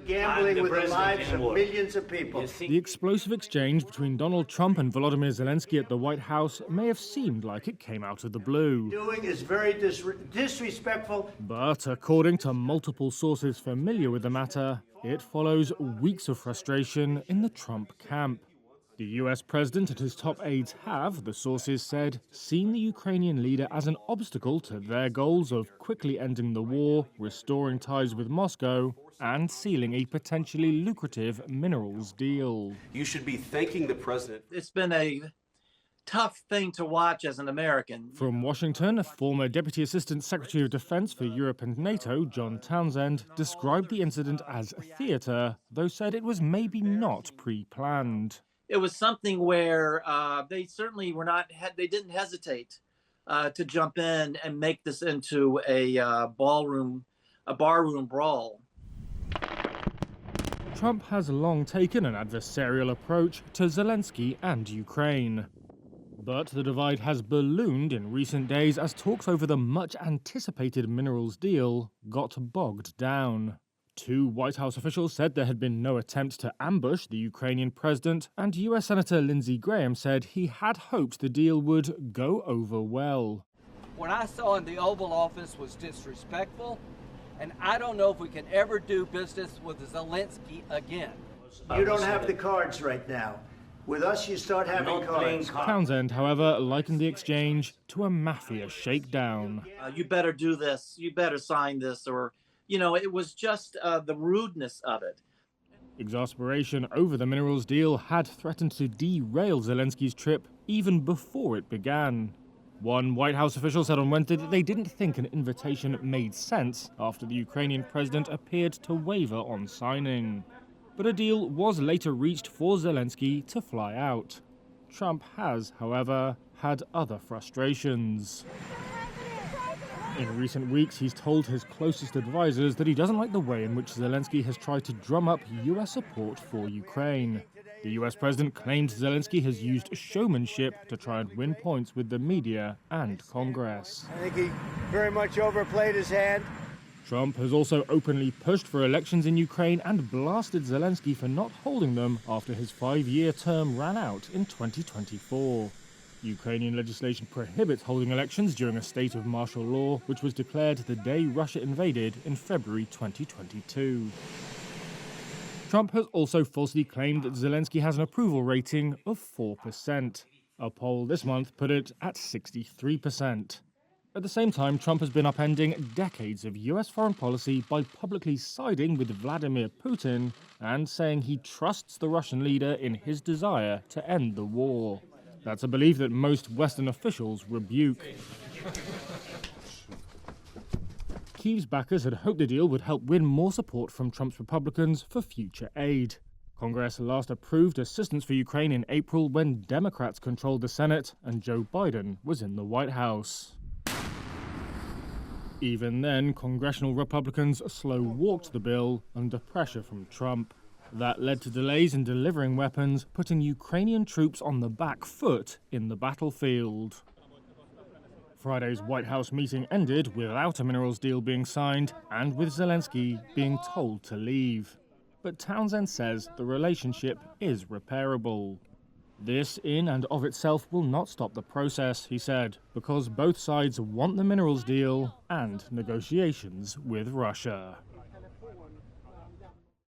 Gambling with the lives of millions of people. The explosive exchange between Donald Trump and Volodymyr Zelenskiy at the White House may have seemed like it came out of the blue. Doing is very disrespectful. But according to multiple sources familiar with the matter, it follows weeks of frustration in the Trump camp. The US president and his top aides have, the sources said, seen the Ukrainian leader as an obstacle to their goals of quickly ending the war, restoring ties with Moscow, and sealing a potentially lucrative minerals deal. You should be thanking the president. It's been a tough thing to watch as an American. From Washington, former Deputy Assistant Secretary of Defense for Europe and NATO, John Townsend, described the incident as theater, though said it was maybe not pre-planned. It was something where they certainly were not. They didn't hesitate to jump in and make this into a barroom brawl. Trump has long taken an adversarial approach to Zelensky and Ukraine. But the divide has ballooned in recent days as talks over the much-anticipated minerals deal got bogged down. Two White House officials said there had been no attempt to ambush the Ukrainian president, and US Senator Lindsey Graham said he had hoped the deal would go over well. What I saw in the Oval Office was disrespectful, and I don't know if we can ever do business with Zelensky again. You don't have the cards right now. With us, you start having cards. Townsend, however, likened the exchange to a mafia shakedown. You better do this. You better sign this, or... You know, it was just the rudeness of it. Exasperation over the minerals deal had threatened to derail Zelensky's trip even before it began. One White House official said on Wednesday that they didn't think an invitation made sense after the Ukrainian president appeared to waver on signing. But a deal was later reached for Zelensky to fly out. Trump has, however, had other frustrations. In recent weeks, he's told his closest advisors that he doesn't like the way in which Zelensky has tried to drum up US support for Ukraine. The US president claimed Zelensky has used showmanship to try and win points with the media and Congress. I think he very much overplayed his hand. Trump has also openly pushed for elections in Ukraine and blasted Zelensky for not holding them after his 5-year term ran out in 2024. Ukrainian legislation prohibits holding elections during a state of martial law, which was declared the day Russia invaded in February 2022. Trump has also falsely claimed that Zelensky has an approval rating of 4%. A poll this month put it at 63%. At the same time, Trump has been upending decades of US foreign policy by publicly siding with Vladimir Putin and saying he trusts the Russian leader in his desire to end the war. That's a belief that most Western officials rebuke. Kyiv's backers had hoped the deal would help win more support from Trump's Republicans for future aid. Congress last approved assistance for Ukraine in April when Democrats controlled the Senate and Joe Biden was in the White House. Even then, congressional Republicans slow-walked the bill under pressure from Trump. That led to delays in delivering weapons, putting Ukrainian troops on the back foot in the battlefield. Friday's White House meeting ended without a minerals deal being signed and with Zelensky being told to leave. But Townsend says the relationship is repairable. This in and of itself will not stop the process, he said, because both sides want the minerals deal and negotiations with Russia.